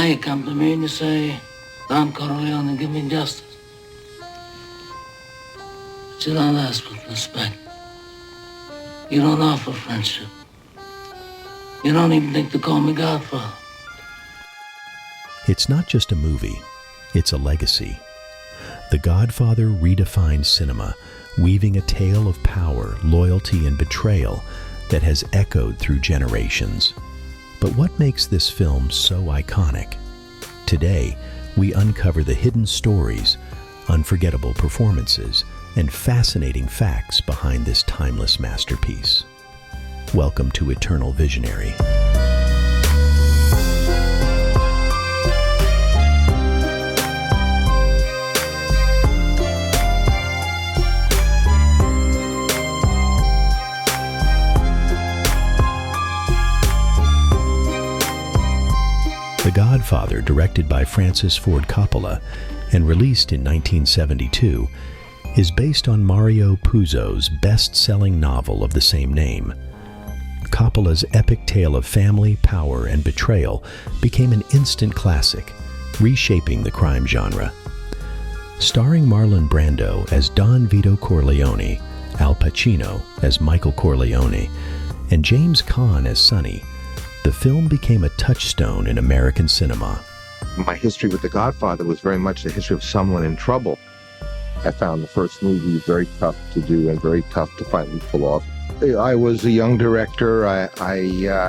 you come to me and you say, Don Corleone, give me justice. But you don't ask with respect. You don't offer friendship. You don't even think to call me Godfather. It's not just a movie, it's a legacy. The Godfather redefined cinema, weaving a tale of power, loyalty, and betrayal that has echoed through generations. But what makes this film so iconic? Today, we uncover the hidden stories, unforgettable performances, and fascinating facts behind this timeless masterpiece. Welcome to Eternal Visionary. The Godfather, directed by Francis Ford Coppola and released in 1972, is based on Mario Puzo's best-selling novel of the same name. Coppola's epic tale of family, power, and betrayal became an instant classic, reshaping the crime genre. Starring Marlon Brando as Don Vito Corleone, Al Pacino as Michael Corleone, and James Caan as Sonny, the film became a touchstone in American cinema. My history with The Godfather was very much the history of someone in trouble. I found the first movie very tough to do and very tough to finally pull off. I was a young director. I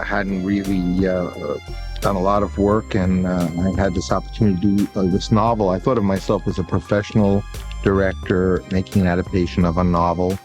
hadn't really done a lot of work, and I had this opportunity to do this novel. I thought of myself as a professional director making an adaptation of a novel.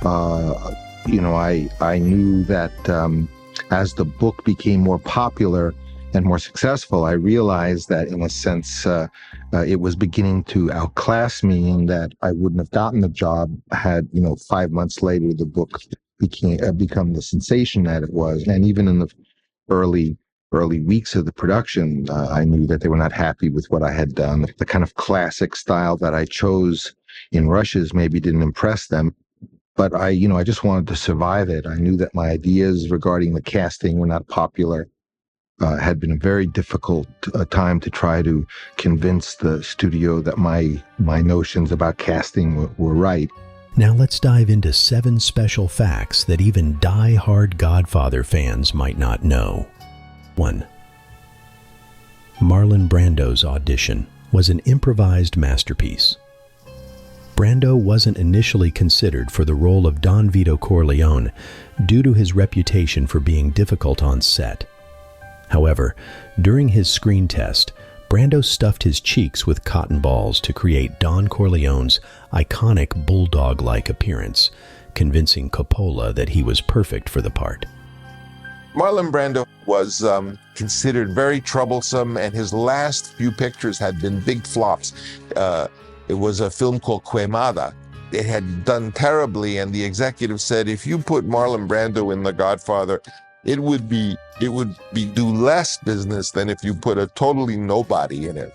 I knew that as the book became more popular and more successful, I realized that in a sense it was beginning to outclass me, and that I wouldn't have gotten the job had 5 months later the book become the sensation that it was. And even in the early weeks of the production, I knew that they were not happy with what I had done. The kind of classic style that I chose in rushes maybe didn't impress them. But I just wanted to survive it. I knew that my ideas regarding the casting were not popular. Had been a very difficult time to try to convince the studio that my notions about casting were right. Now let's dive into 7 special facts that even die-hard Godfather fans might not know. 1. Marlon Brando's audition was an improvised masterpiece. Brando wasn't initially considered for the role of Don Vito Corleone due to his reputation for being difficult on set. However, during his screen test, Brando stuffed his cheeks with cotton balls to create Don Corleone's iconic bulldog-like appearance, convincing Coppola that he was perfect for the part. Marlon Brando was considered very troublesome, and his last few pictures had been big flops. It was a film called Quemada. It had done terribly, and the executive said, if you put Marlon Brando in The Godfather, it would do less business than if you put a totally nobody in it.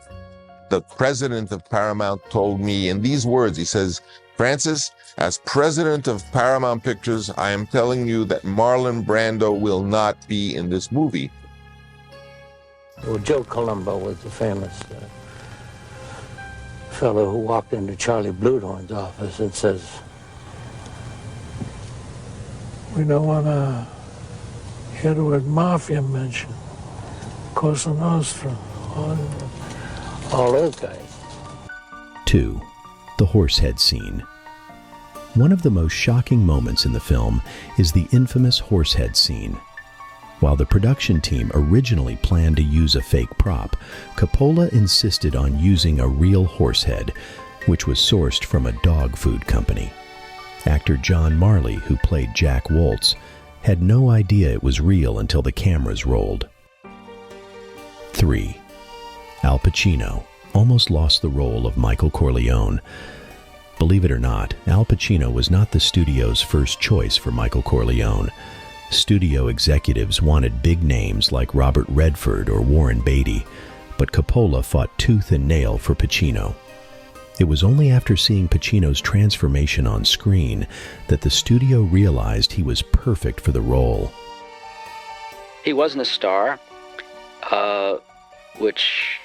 The president of Paramount told me in these words, he says, Francis, as president of Paramount Pictures, I am telling you that Marlon Brando will not be in this movie. Well, Joe Colombo was the famous fellow who walked into Charlie Bluedorn's office and says, we don't want to hear the word mafia mentioned, Cosa Nostra, all those guys. 2. The horsehead scene. One of the most shocking moments in the film is the infamous horsehead scene. While the production team originally planned to use a fake prop, Coppola insisted on using a real horsehead, which was sourced from a dog food company. Actor John Marley, who played Jack Woltz, had no idea it was real until the cameras rolled. 3. Al Pacino almost lost the role of Michael Corleone. Believe it or not, Al Pacino was not the studio's first choice for Michael Corleone. Studio executives wanted big names like Robert Redford or Warren Beatty, but Coppola fought tooth and nail for Pacino. It was only after seeing Pacino's transformation on screen that the studio realized he was perfect for the role. He wasn't a star. which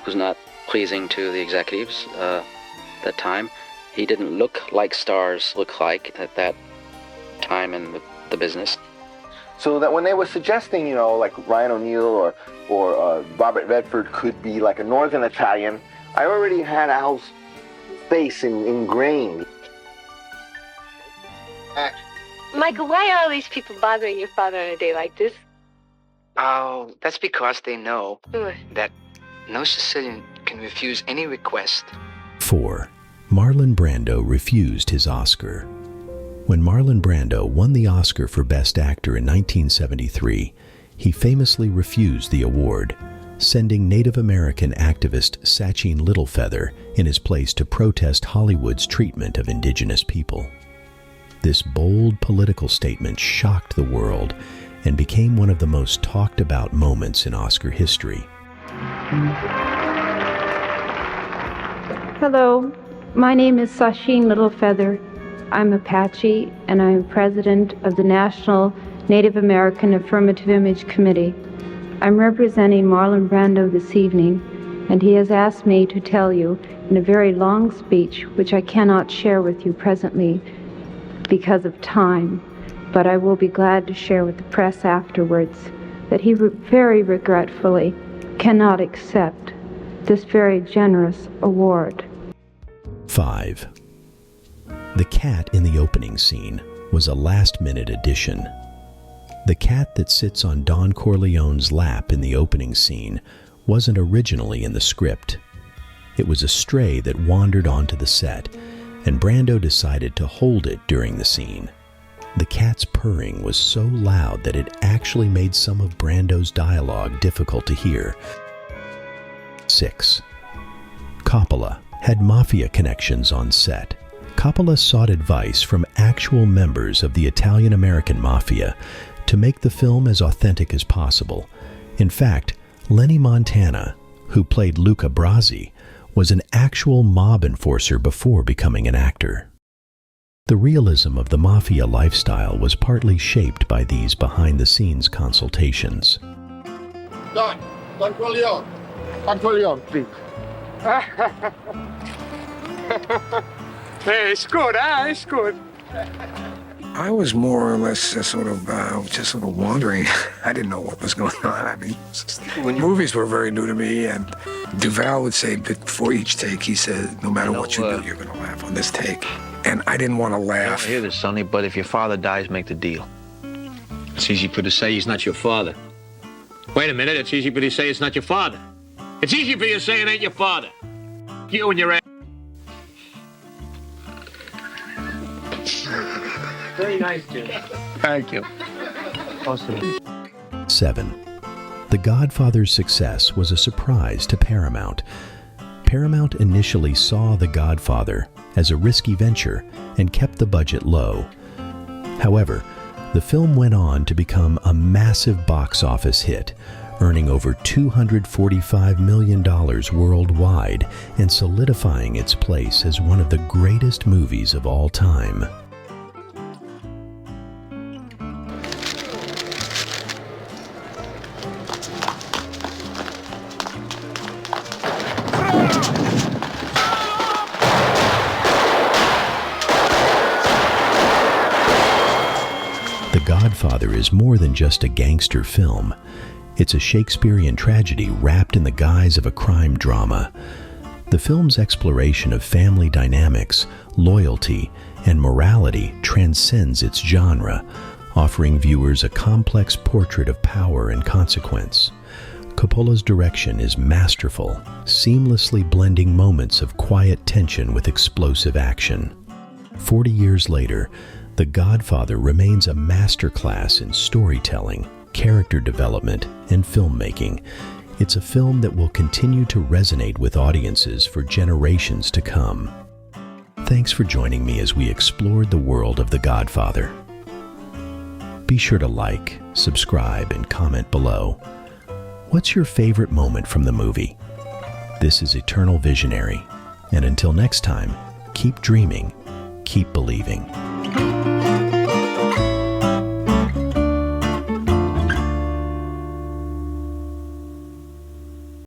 was not pleasing to the executives that time. He didn't look like stars look like at that time in the business. So that when they were suggesting, like Ryan O'Neal or Robert Redford could be like a Northern Italian, I already had Al's face ingrained. Michael, why are all these people bothering your father on a day like this? Oh, that's because they know that no Sicilian can refuse any request. 4. Marlon Brando refused his Oscar. When Marlon Brando won the Oscar for Best Actor in 1973, he famously refused the award, sending Native American activist Sachin Littlefeather in his place to protest Hollywood's treatment of indigenous people. This bold political statement shocked the world and became one of the most talked about moments in Oscar history. Hello, my name is Sachin Littlefeather. I'm Apache, and I'm president of the National Native American Affirmative Image Committee. I'm representing Marlon Brando this evening, and he has asked me to tell you in a very long speech, which I cannot share with you presently because of time, but I will be glad to share with the press afterwards, that he very regretfully cannot accept this very generous award. 5. The cat in the opening scene was a last-minute addition. The cat that sits on Don Corleone's lap in the opening scene wasn't originally in the script. It was a stray that wandered onto the set, and Brando decided to hold it during the scene. The cat's purring was so loud that it actually made some of Brando's dialogue difficult to hear. 6. Coppola had mafia connections on set. Coppola sought advice from actual members of the Italian-American mafia to make the film as authentic as possible. In fact, Lenny Montana, who played Luca Brasi, was an actual mob enforcer before becoming an actor. The realism of the mafia lifestyle was partly shaped by these behind-the-scenes consultations. Don Corleone. Don Corleone, please. Hey, it's good, huh? It's good. I was more or less just sort of wandering. I didn't know what was going on. I mean, movies were very new to me, and Duvall would say before each take, he said, no matter what you do, you're going to laugh on this take. And I didn't want to laugh. I hear this, Sonny, but if your father dies, make the deal. It's easy for you to say he's not your father. Wait a minute, it's easy for you to say it's not your father. It's easy for you to say it ain't your father. You and your ass. Very nice, Jim. Thank you. Awesome. 7. The Godfather's success was a surprise to Paramount. Paramount initially saw The Godfather as a risky venture and kept the budget low. However, the film went on to become a massive box office hit, earning over $245 million worldwide and solidifying its place as one of the greatest movies of all time. The Godfather is more than just a gangster film. It's a Shakespearean tragedy wrapped in the guise of a crime drama. The film's exploration of family dynamics, loyalty, and morality transcends its genre, offering viewers a complex portrait of power and consequence. Coppola's direction is masterful, seamlessly blending moments of quiet tension with explosive action. 40 years later, The Godfather remains a masterclass in storytelling, character development, and filmmaking. It's a film that will continue to resonate with audiences for generations to come. Thanks for joining me as we explored the world of The Godfather. Be sure to like, subscribe, and comment below. What's your favorite moment from the movie? This is Eternal Visionary, and until next time, keep dreaming, keep believing.